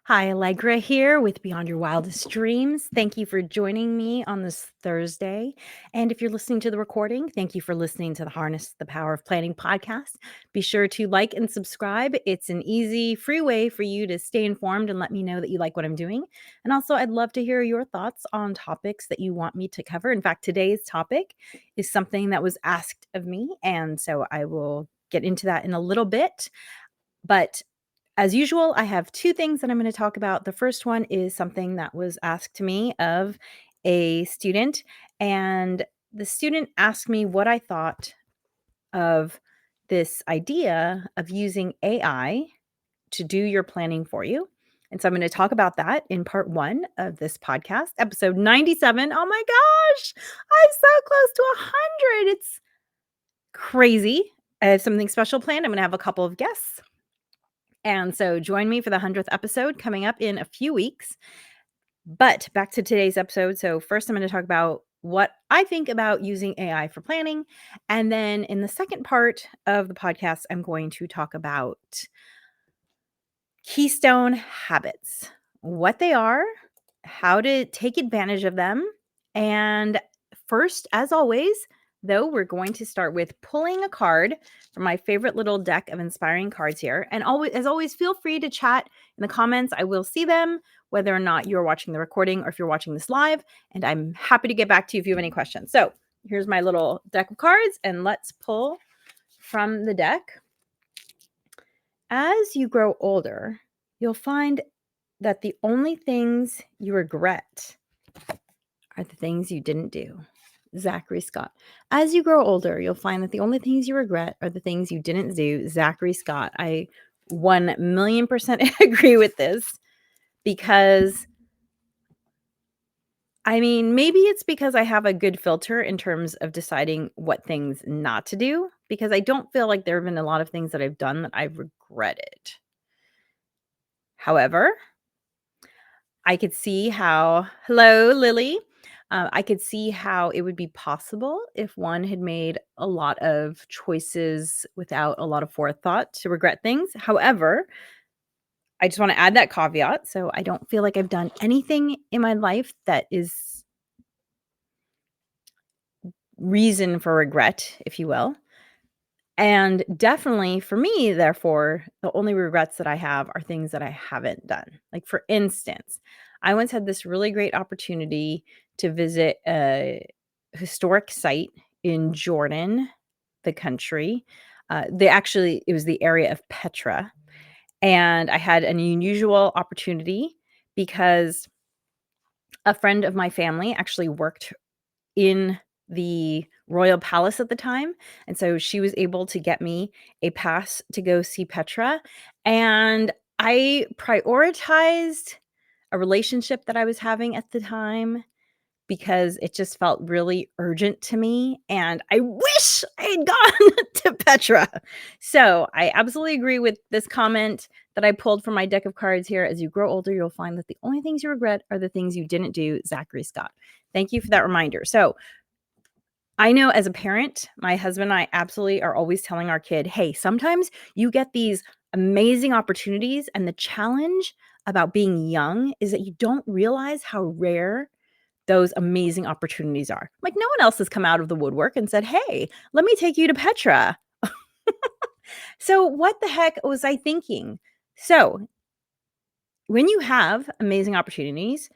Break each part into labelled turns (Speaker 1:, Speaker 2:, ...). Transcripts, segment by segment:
Speaker 1: Hi, Allegra here with Beyond Your Wildest Dreams. Thank you for joining me on this Thursday. And if you're listening to the recording, thank you for listening to the Harness the Power of Planning podcast. Be sure to like and subscribe. It's an easy, free way for you to stay informed and let me know that you like what I'm doing. And also, I'd love to hear your thoughts on topics that you want me to cover. In fact, today's topic is something that was asked of me. And so I will get into that in a little bit. But as usual, I have two things that I'm going to talk about. The first one is something that was asked to me of a student, and the student asked me what I thought of this idea of using AI to do your planning for you. And so I'm going to talk about that in part one of this podcast, episode 97. Oh my gosh, I'm so close to 100. It's crazy. I have something special planned. I'm going to have a couple of guests. And so join me for the 100th episode coming up in a few weeks. But back to today's episode. So, first, I'm going to talk about what I think about using AI for planning. And then in the second part of the podcast, I'm going to talk about Keystone Habits, what they are, how to take advantage of them. And first, as always, though, we're going to start with pulling a card from my favorite little deck of inspiring cards here. And always, as always, feel free to chat in the comments. I will see them, whether or not you're watching the recording or if you're watching this live. And I'm happy to get back to you if you have any questions. So here's my little deck of cards, and let's pull from the deck. As you grow older, you'll find that the only things you regret are the things you didn't do. Zachary Scott. As you grow older, you'll find that the only things you regret are the things you didn't do. Zachary Scott. I 1,000,000% agree with this because maybe it's because I have a good filter in terms of deciding what things not to do, because I don't feel like there have been a lot of things that I've done that I've regretted. However, I could see how, hello, Lily. I could see how it would be possible if one had made a lot of choices without a lot of forethought to regret things. However, I just want to add that caveat. So I don't feel like I've done anything in my life that is reason for regret, if you will. And definitely for me, therefore, the only regrets that I have are things that I haven't done. Like, for instance, I once had this really great opportunity to visit a historic site in Jordan, the country. It was the area of Petra. And I had an unusual opportunity because a friend of my family actually worked in the royal palace at the time, and so she was able to get me a pass to go see Petra, and I prioritized a relationship that I was having at the time because it just felt really urgent to me, and I wish I had gone to Petra. So, I absolutely agree with this comment that I pulled from my deck of cards here. As you grow older, you'll find that the only things you regret are the things you didn't do. Zachary Scott. Thank you for that reminder. So, I know as a parent, my husband and I absolutely are always telling our kid, hey, sometimes you get these amazing opportunities. And the challenge about being young is that you don't realize how rare those amazing opportunities are. Like, no one else has come out of the woodwork and said, hey, let me take you to Petra. So, what the heck was I thinking? So, when you have amazing opportunities,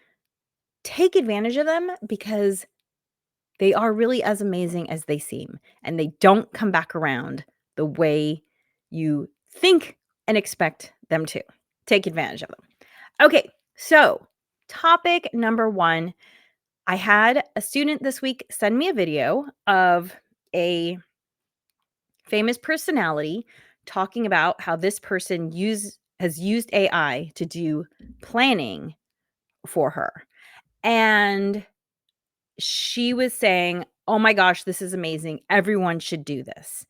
Speaker 1: take advantage of them because they are really as amazing as they seem, and they don't come back around the way you think and expect them to. Take advantage of them. Okay, so topic number one. I had a student this week send me a video of a famous personality talking about how this person has used AI to do planning for her. And she was saying, oh my gosh, this is amazing. Everyone should do this.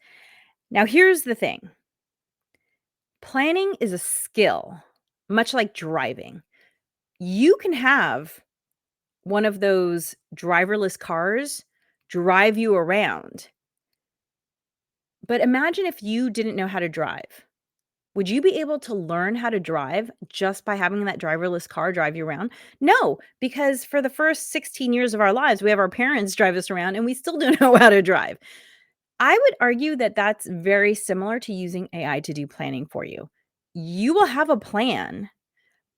Speaker 1: Now, here's the thing. Planning is a skill, much like driving. You can have one of those driverless cars drive you around. But imagine if you didn't know how to drive. Would you be able to learn how to drive just by having that driverless car drive you around? No, because for the first 16 years of our lives, we have our parents drive us around and we still don't know how to drive. I would argue that that's very similar to using AI to do planning for you. You will have a plan,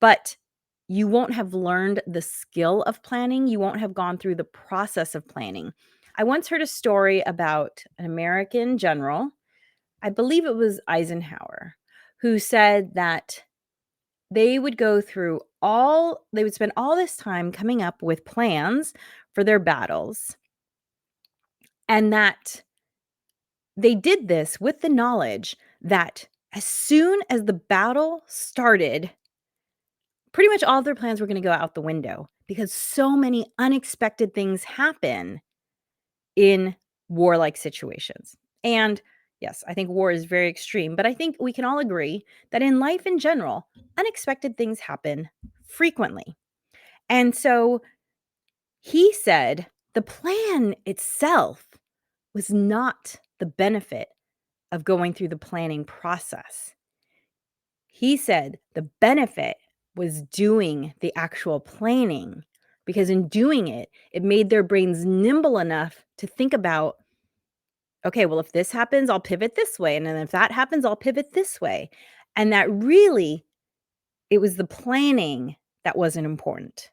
Speaker 1: but you won't have learned the skill of planning. You won't have gone through the process of planning. I once heard a story about an American general, I believe it was Eisenhower, who said that they would spend all this time coming up with plans for their battles, and that they did this with the knowledge that as soon as the battle started, pretty much all of their plans were gonna go out the window because so many unexpected things happen in warlike situations. And yes, I think war is very extreme, but I think we can all agree that in life in general, unexpected things happen frequently. And so he said the plan itself was not the benefit of going through the planning process. He said the benefit was doing the actual planning because in doing it, it made their brains nimble enough to think about, okay, well, if this happens, I'll pivot this way. And then if that happens, I'll pivot this way. And that really, it was the planning that wasn't important.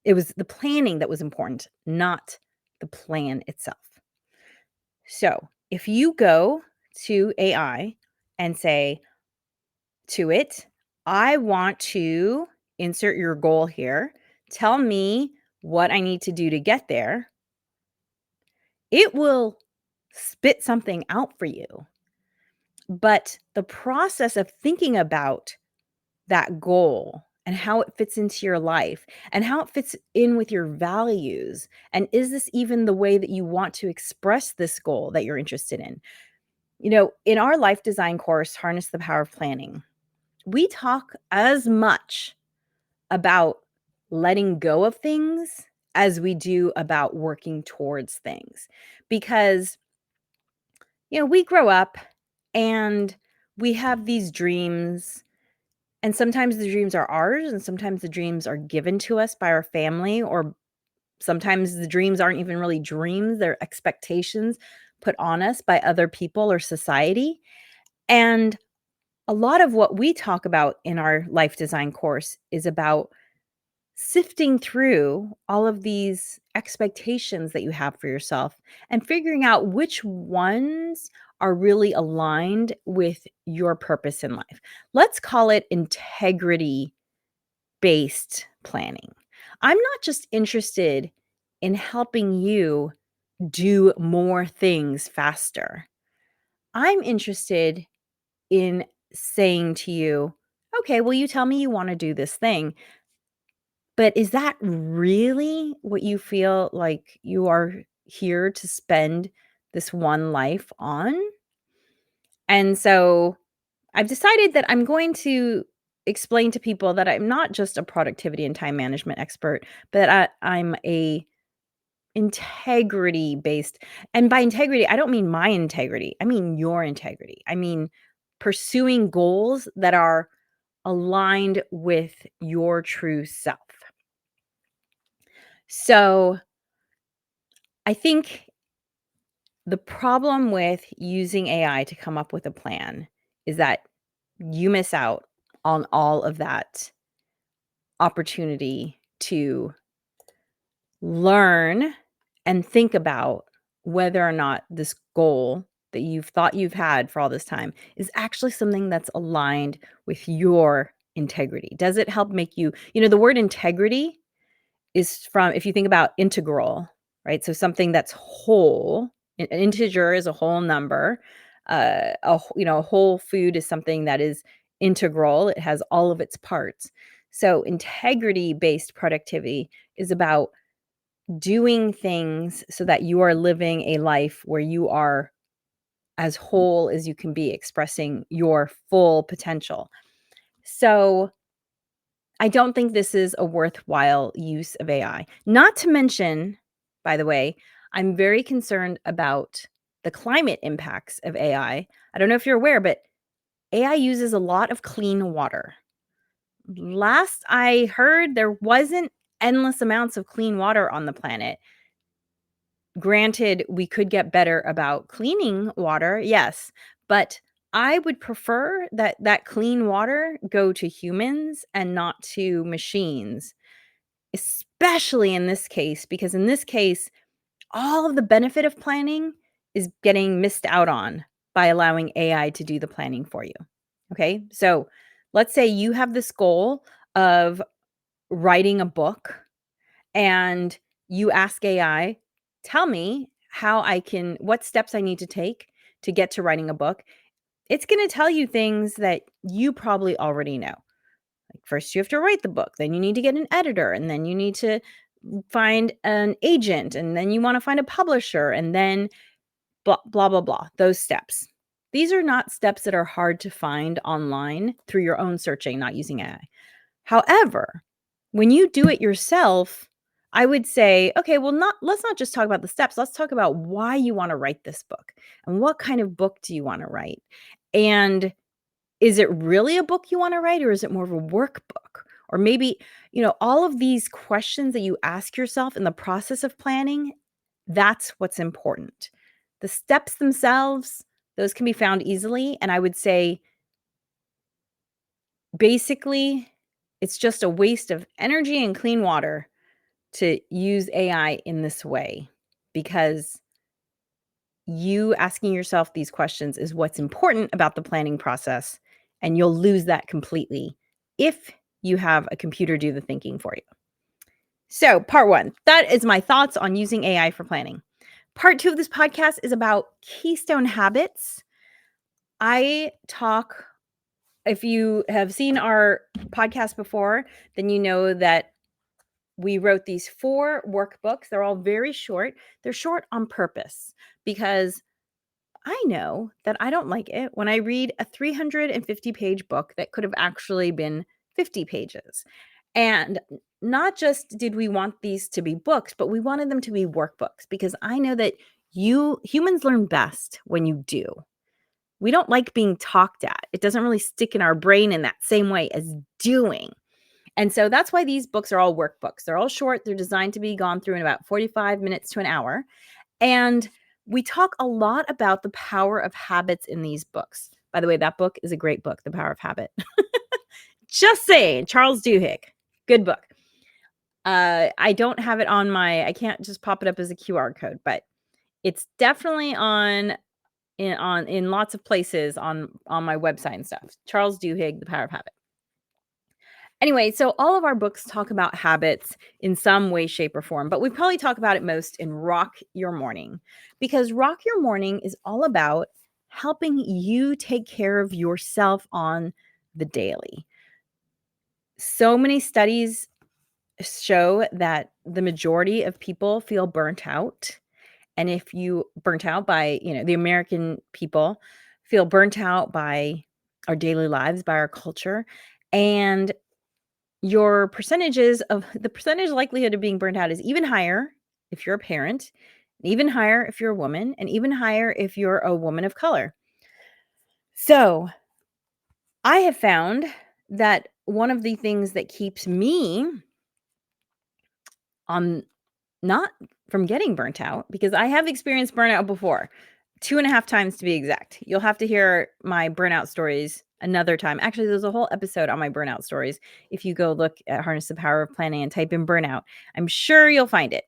Speaker 1: It was the planning that was important, not the plan itself. So if you go to AI and say to it, I want to insert your goal here. Tell me what I need to do to get there. It will spit something out for you. But the process of thinking about that goal and how it fits into your life and how it fits in with your values, and is this even the way that you want to express this goal that you're interested in? In our life design course, Harness the Power of Planning, we talk as much about letting go of things as we do about working towards things. Because, we grow up and we have these dreams, and sometimes the dreams are ours, and sometimes the dreams are given to us by our family, or sometimes the dreams aren't even really dreams, they're expectations put on us by other people or society. And a lot of what we talk about in our life design course is about sifting through all of these expectations that you have for yourself and figuring out which ones are really aligned with your purpose in life. Let's call it integrity based planning. I'm not just interested in helping you do more things faster. I'm interested in saying to you, okay, well, you tell me you want to do this thing, but is that really what you feel like you are here to spend this one life on? And so I've decided that I'm going to explain to people that I'm not just a productivity and time management expert, but I'm a integrity based. And by integrity, I don't mean my integrity. I mean your integrity. I mean pursuing goals that are aligned with your true self. So I think the problem with using AI to come up with a plan is that you miss out on all of that opportunity to learn and think about whether or not this goal that you've thought you've had for all this time is actually something that's aligned with your integrity. Does it help make you, the word integrity is from, if you think about integral, right? So something that's whole, an integer is a whole number. A whole food is something that is integral. It has all of its parts. So integrity based productivity is about doing things so that you are living a life where you are as whole as you can be, expressing your full potential. So I don't think this is a worthwhile use of AI. Not to mention, by the way, I'm very concerned about the climate impacts of AI. I don't know if you're aware, but AI uses a lot of clean water. Last I heard, there wasn't endless amounts of clean water on the planet. Granted, we could get better about cleaning water, yes, but I would prefer that that clean water go to humans and not to machines, especially in this case, because in this case, all of the benefit of planning is getting missed out on by allowing AI to do the planning for you. Okay? So, let's say you have this goal of writing a book and you ask AI, "Tell me how I can what steps I need to take to get to writing a book." It's gonna tell you things that you probably already know. Like, first you have to write the book, then you need to get an editor, and then you need to find an agent, and then you wanna find a publisher, and then blah, blah, blah, blah, those steps. These are not steps that are hard to find online through your own searching, not using AI. However, when you do it yourself, I would say, okay, well, let's not just talk about the steps. Let's talk about why you want to write this book and what kind of book do you want to write? And is it really a book you want to write or is it more of a workbook? Or maybe, all of these questions that you ask yourself in the process of planning, that's what's important. The steps themselves, those can be found easily. And I would say basically, it's just a waste of energy and clean water to use AI in this way because you asking yourself these questions is what's important about the planning process, and you'll lose that completely if you have a computer do the thinking for you. So, part one, that is my thoughts on using AI for planning. Part two of this podcast is about Keystone Habits. I talk If you have seen our podcast before, then you know that we wrote these 4 workbooks. They're all very short. They're short on purpose because I know that I don't like it when I read a 350-page book that could have actually been 50 pages. And not just did we want these to be books, but we wanted them to be workbooks because I know that humans learn best when you do. We don't like being talked at. It doesn't really stick in our brain in that same way as doing. And so that's why these books are all workbooks. They're all short. They're designed to be gone through in about 45 minutes to an hour. And we talk a lot about the power of habits in these books. By the way, that book is a great book, The Power of Habit. Just saying, Charles Duhigg. Good book. I don't have it I can't just pop it up as a QR code, but it's definitely in lots of places on my website and stuff. Charles Duhigg, The Power of Habit. Anyway, so all of our books talk about habits in some way, shape, or form, but we probably talk about it most in Rock Your Morning because Rock Your Morning is all about helping you take care of yourself on the daily. So many studies show that the majority of people feel burnt out. And if you burnt out by, the American people feel burnt out by our daily lives, by our culture, and the percentage likelihood of being burnt out is even higher if you're a parent, even higher if you're a woman, and even higher if you're a woman of color. So I have found that one of the things that keeps me on not from getting burnt out, because I have experienced burnout before, 2.5 times to be exact. You'll have to hear my burnout stories another time. Actually, there's a whole episode on my burnout stories. If you go look at Harness the Power of Planning and type in burnout, I'm sure you'll find it.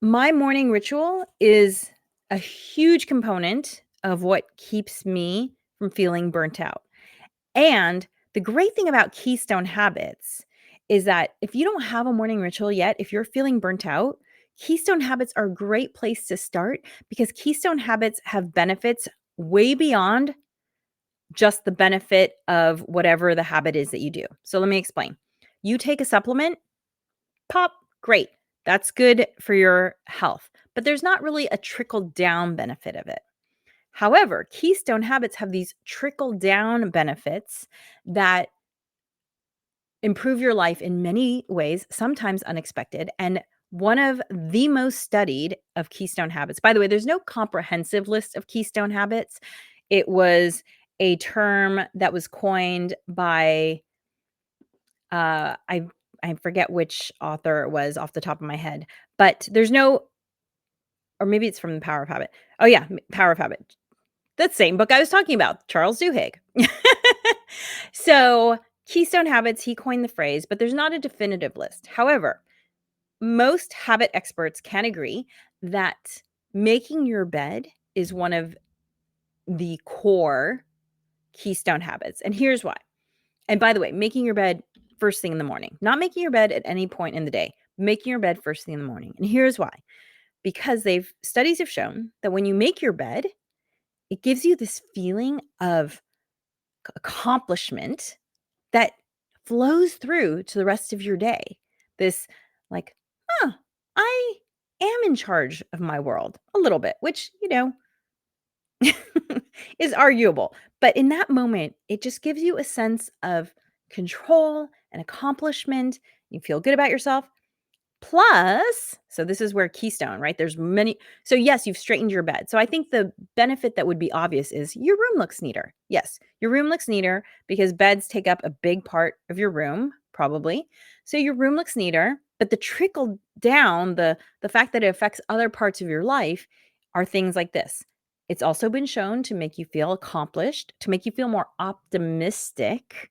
Speaker 1: My morning ritual is a huge component of what keeps me from feeling burnt out. And the great thing about Keystone Habits is that if you don't have a morning ritual yet, if you're feeling burnt out, Keystone Habits are a great place to start because Keystone Habits have benefits way beyond just the benefit of whatever the habit is that you do. So let me explain. You take a supplement, pop, great. That's good for your health, but there's not really a trickle down benefit of it. However, Keystone Habits have these trickle down benefits that improve your life in many ways, sometimes unexpected. And one of the most studied of Keystone Habits, by the way, there's no comprehensive list of Keystone Habits. It was a term that was coined by, uh, I I forget which author it was off the top of my head, but there's no, or maybe it's from The Power of Habit. Oh yeah, Power of Habit. The same book I was talking about, Charles Duhigg. So, Keystone Habits, he coined the phrase, but there's not a definitive list. However, most habit experts can agree that making your bed is one of the core keystone habits. And here's why. And by the way, making your bed first thing in the morning, not making your bed at any point in the day, making your bed first thing in the morning. And here's why. Because studies have shown that when you make your bed, it gives you this feeling of accomplishment that flows through to the rest of your day. This, like, huh, I am in charge of my world a little bit, which, is arguable. But in that moment, it just gives you a sense of control and accomplishment. You feel good about yourself. Plus, so this is where keystone, right? There's many. So yes, you've straightened your bed. So I think the benefit that would be obvious is your room looks neater. Yes, your room looks neater because beds take up a big part of your room, probably. So your room looks neater, but the trickle down, the fact that it affects other parts of your life are things like this. It's also been shown to make you feel accomplished, to make you feel more optimistic.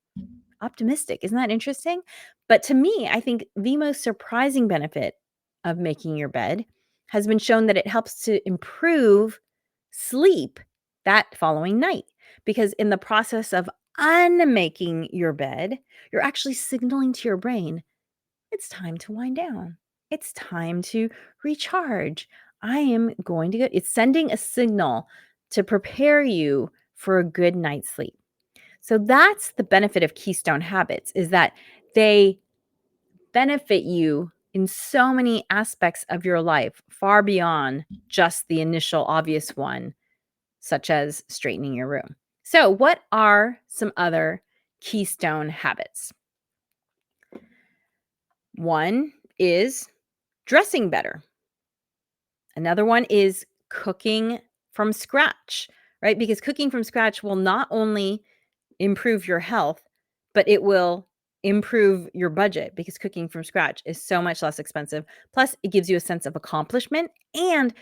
Speaker 1: Optimistic, isn't that interesting? But to me, I think the most surprising benefit of making your bed has been shown that it helps to improve sleep that following night. Because in the process of unmaking your bed, you're actually signaling to your brain, it's time to wind down. It's time to recharge. I am going to go. It's sending a signal to prepare you for a good night's sleep. So that's the benefit of keystone habits, is that they benefit you in so many aspects of your life, far beyond just the initial obvious one, such as straightening your room. So, what are some other keystone habits? One is dressing better. Another one is cooking from scratch, right? Because cooking from scratch will not only improve your health, but it will improve your budget because cooking from scratch is so much less expensive. Plus, it gives you a sense of accomplishment. And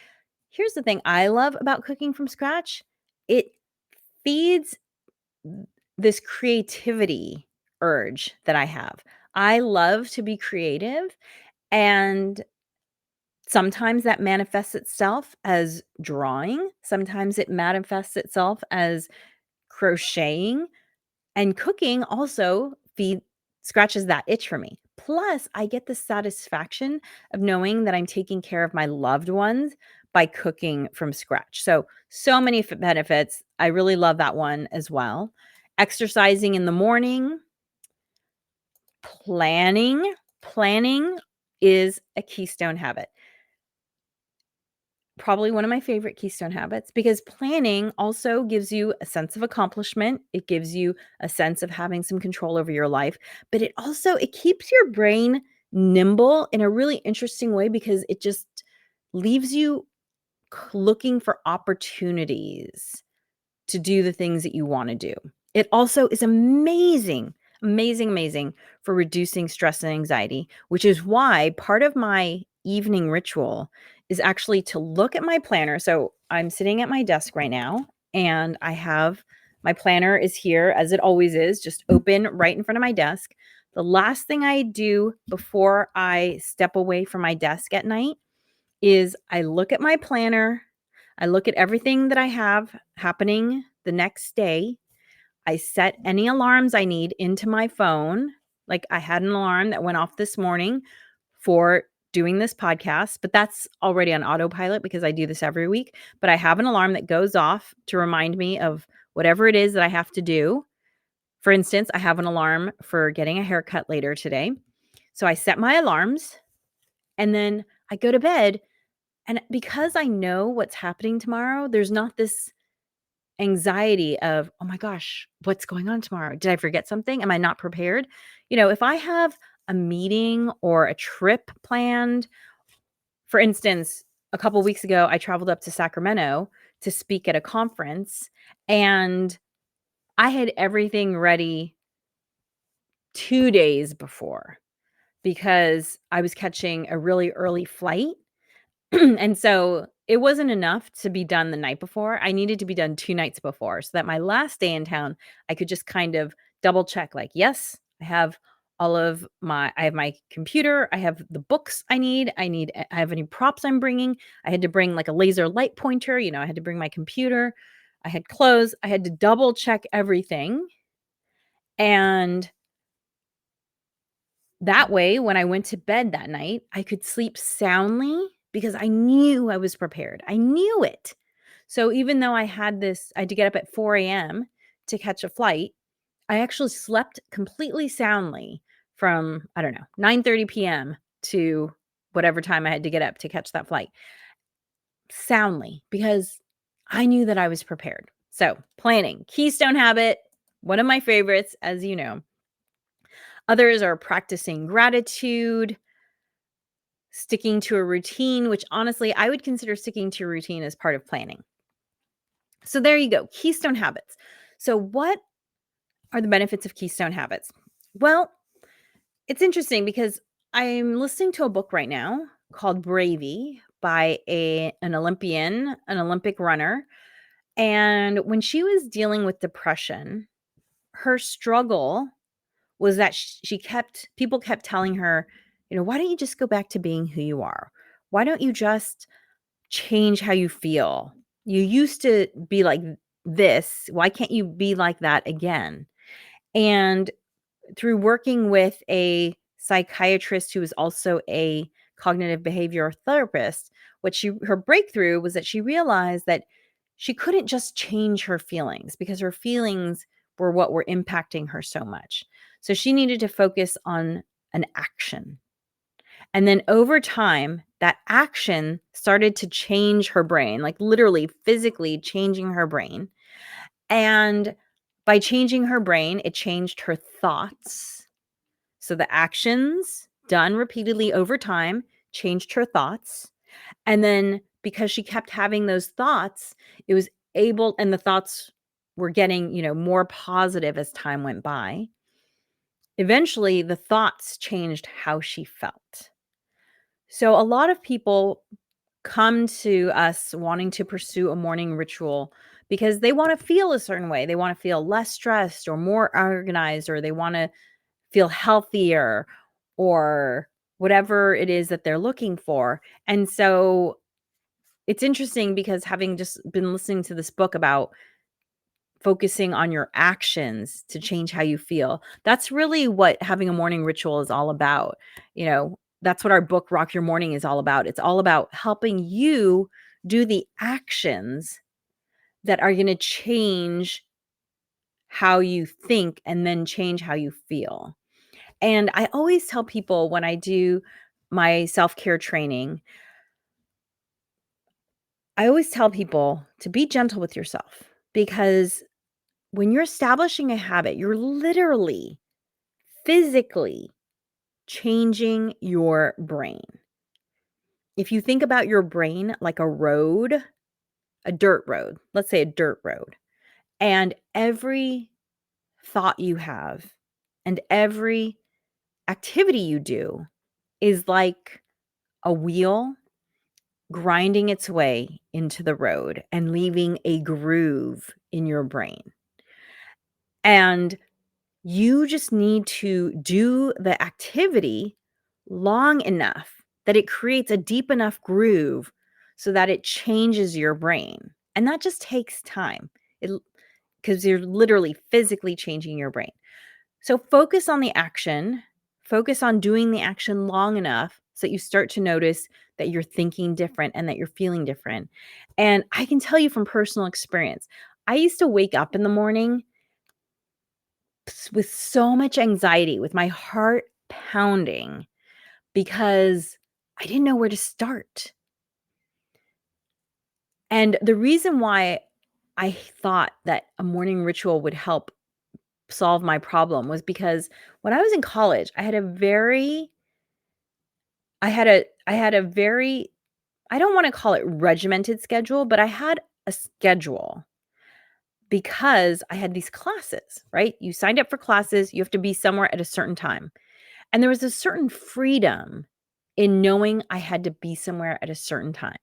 Speaker 1: here's the thing I love about cooking from scratch, it feeds this creativity urge that I have. I love to be creative, and sometimes that manifests itself as drawing, sometimes it manifests itself as crocheting. And cooking also scratches that itch for me. Plus, I get the satisfaction of knowing that I'm taking care of my loved ones by cooking from scratch. So many benefits. I really love that one as well. Exercising in the morning, planning. Planning is a keystone habit. Probably one of my favorite keystone habits, because planning also gives you a sense of accomplishment. It gives you a sense of having some control over your life, but it keeps your brain nimble in a really interesting way because it just leaves you looking for opportunities to do the things that you want to do. It also is amazing, amazing, amazing for reducing stress and anxiety, which is why part of my evening ritual is actually to look at my planner. So I'm sitting at my desk right now, and my planner is here as it always is, just open right in front of my desk. The last thing I do before I step away from my desk at night is I look at my planner. I look at everything that I have happening the next day. I set any alarms I need into my phone. Like, I had an alarm that went off this morning for doing this podcast, but that's already on autopilot because I do this every week. But I have an alarm that goes off to remind me of whatever it is that I have to do. For instance, I have an alarm for getting a haircut later today. So I set my alarms and then I go to bed. And because I know what's happening tomorrow, there's not this anxiety of, "Oh my gosh, what's going on tomorrow? Did I forget something? Am I not prepared?" If I have a meeting or a trip planned, for instance, a couple weeks ago, I traveled up to Sacramento to speak at a conference, and I had everything ready 2 days before because I was catching a really early flight. And so it wasn't enough to be done the night before. I needed to be done 2 nights before so that my last day in town, I could just kind of double check like, yes, I have my computer, I have the books I have any props I'm bringing. I had to bring like a laser light pointer, I had to bring my computer. I had clothes. I had to double check everything. And that way, when I went to bed that night, I could sleep soundly because I knew I was prepared. I knew it. So even though I had to get up at 4 AM to catch a flight, I actually slept completely soundly from, I don't know, 9:30 PM to whatever time I had to get up to catch that flight, soundly, because I knew that I was prepared. So, planning, keystone habit, one of my favorites, as you know. Others are practicing gratitude, sticking to a routine, which honestly, I would consider sticking to a routine as part of planning. So there you go, keystone habits. So, what are the benefits of keystone habits? Well, it's interesting because I'm listening to a book right now called Bravey by an Olympic runner. And when she was dealing with depression, her struggle was that people kept telling her, why don't you just go back to being who you are? Why don't you just change how you feel? You used to be like this. Why can't you be like that again? And through working with a psychiatrist who is also a cognitive behavioral therapist, her breakthrough was that she realized that she couldn't just change her feelings because her feelings were what were impacting her so much. So she needed to focus on an action. And then over time, that action started to change her brain, like literally physically changing her brain. And by changing her brain, it changed her thoughts. So the actions done repeatedly over time changed her thoughts. And then because she kept having those thoughts, it was and the thoughts were getting, more positive as time went by. Eventually, the thoughts changed how she felt. So a lot of people come to us wanting to pursue a morning ritual because they want to feel a certain way. They want to feel less stressed or more organized, or they want to feel healthier, or whatever it is that they're looking for. And so it's interesting because having just been listening to this book about focusing on your actions to change how you feel, that's really what having a morning ritual is all about. That's what our book, Rock Your Morning, is all about. It's all about helping you do the actions that are going to change how you think and then change how you feel. And I always tell people when I do my self-care training, I always tell people to be gentle with yourself, because when you're establishing a habit, you're literally physically changing your brain. If you think about your brain like a dirt road, let's say a dirt road, and every thought you have and every activity you do is like a wheel grinding its way into the road and leaving a groove in your brain. And you just need to do the activity long enough that it creates a deep enough groove so that it changes your brain. And that just takes time. Because you're literally physically changing your brain. So focus on the action, focus on doing the action long enough so that you start to notice that you're thinking different and that you're feeling different. And I can tell you from personal experience, I used to wake up in the morning with so much anxiety, with my heart pounding, because I didn't know where to start. And the reason why I thought that a morning ritual would help solve my problem was because when I was in college, I had a very, I don't wanna call it regimented schedule, but I had a schedule because I had these classes, right? You signed up for classes, you have to be somewhere at a certain time. And there was a certain freedom in knowing I had to be somewhere at a certain time.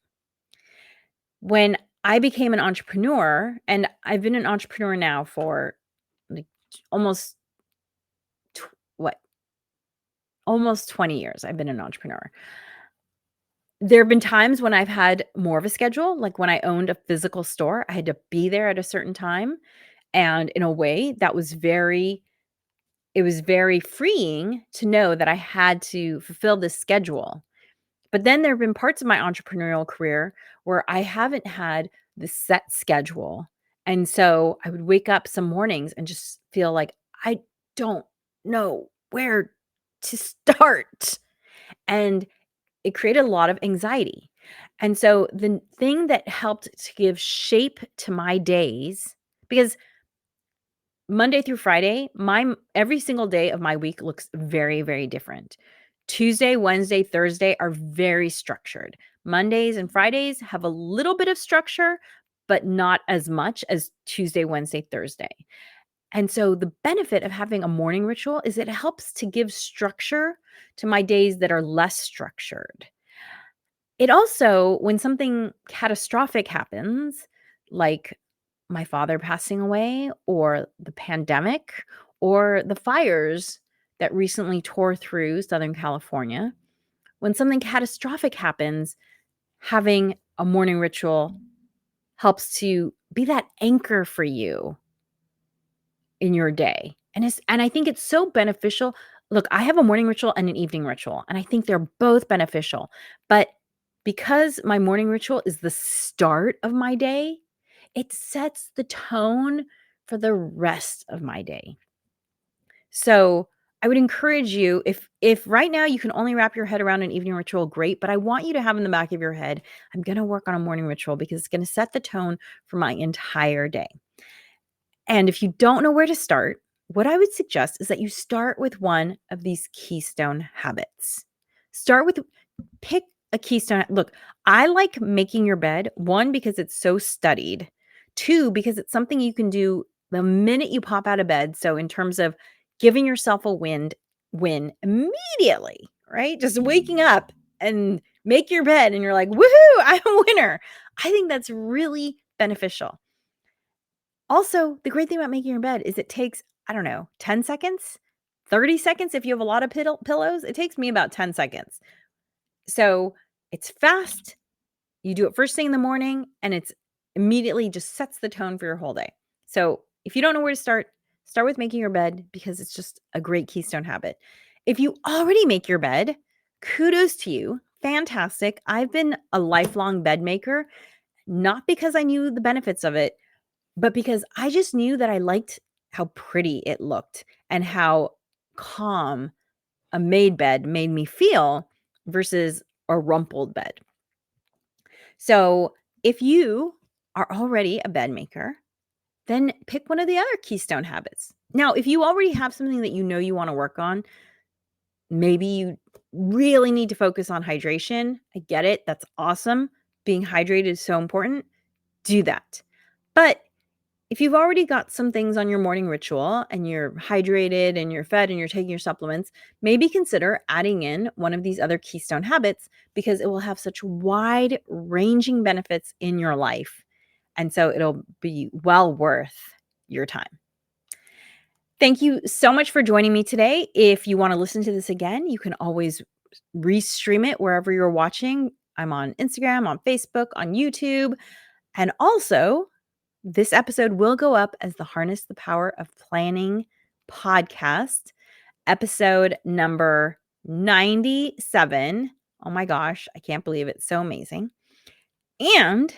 Speaker 1: When I became an entrepreneur, and I've been an entrepreneur now for like almost what? Almost 20 years I've been an entrepreneur. There have been times when I've had more of a schedule, like when I owned a physical store, I had to be there at a certain time, and in a way that was very it was very freeing to know that I had to fulfill this schedule. But then there have been parts of my entrepreneurial career where I haven't had the set schedule. And so I would wake up some mornings and just feel like I don't know where to start. And it created a lot of anxiety. And so the thing that helped to give shape to my days, because Monday through Friday, every single day of my week looks very, very different. Tuesday, Wednesday, Thursday are very structured. Mondays and Fridays have a little bit of structure, but not as much as Tuesday, Wednesday, Thursday. And so the benefit of having a morning ritual is it helps to give structure to my days that are less structured. It also, when something catastrophic happens, like my father passing away, or the pandemic, or the fires that recently tore through Southern California, when something catastrophic happens, having a morning ritual helps to be that anchor for you in your day. And I think it's so beneficial. Look, I have a morning ritual and an evening ritual, and I think they're both beneficial. But because my morning ritual is the start of my day, it sets the tone for the rest of my day. So, I would encourage you, if right now you can only wrap your head around an evening ritual, great, but I want you to have in the back of your head, I'm going to work on a morning ritual because it's going to set the tone for my entire day. And if you don't know where to start, what I would suggest is that you start with one of these keystone habits. Start with Pick a keystone. Look, I like making your bed, one, because it's so studied, two, because it's something you can do the minute you pop out of bed. So, in terms of giving yourself a win immediately, right? Just waking up and make your bed, and you're like, woohoo, I'm a winner. I think that's really beneficial. Also, the great thing about making your bed is it takes, I don't know, 10 seconds, 30 seconds. If you have a lot of pillows, it takes me about 10 seconds. So it's fast. You do it first thing in the morning, and it's immediately just sets the tone for your whole day. So if you don't know where to start with making your bed because it's just a great keystone habit. If you already make your bed, kudos to you. Fantastic. I've been a lifelong bed maker, not because I knew the benefits of it, but because I just knew that I liked how pretty it looked and how calm a made bed made me feel versus a rumpled bed. So, if you are already a bed maker, then pick one of the other keystone habits. Now, if you already have something that you know you want to work on, maybe you really need to focus on hydration. I get it. That's awesome. Being hydrated is so important. Do that. But if you've already got some things on your morning ritual and you're hydrated and you're fed and you're taking your supplements, maybe consider adding in one of these other keystone habits because it will have such wide ranging benefits in your life. And so it'll be well worth your time. Thank you so much for joining me today. If you want to listen to this again, you can always restream it wherever you're watching. I'm on Instagram, on Facebook, on YouTube. And also, this episode will go up as the Harness the Power of Planning podcast, episode number 97. Oh my gosh, I can't believe it. So amazing. And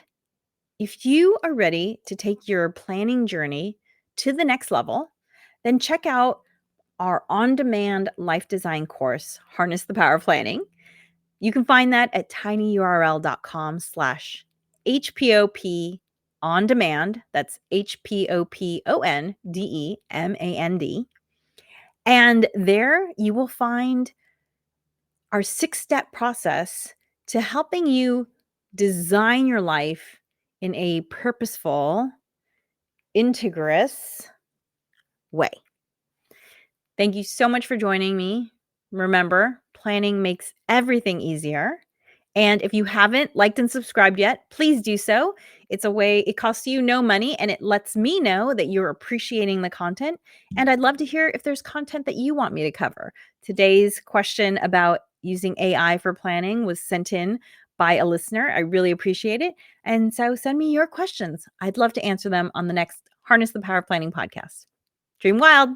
Speaker 1: if you are ready to take your planning journey to the next level, then check out our on-demand life design course, Harness the Power of Planning. You can find that at tinyurl.com/HPOP on demand. That's HPOPONDEMAND. And there you will find our 6-step process to helping you design your life in a purposeful, integrous way. Thank you so much for joining me. Remember, planning makes everything easier. And if you haven't liked and subscribed yet, please do so. It's a way, it costs you no money and it lets me know that you're appreciating the content. And I'd love to hear if there's content that you want me to cover. Today's question about using AI for planning was sent in by a listener. I really appreciate it. And so send me your questions. I'd love to answer them on the next Harness the Power of Planning podcast. Dream wild.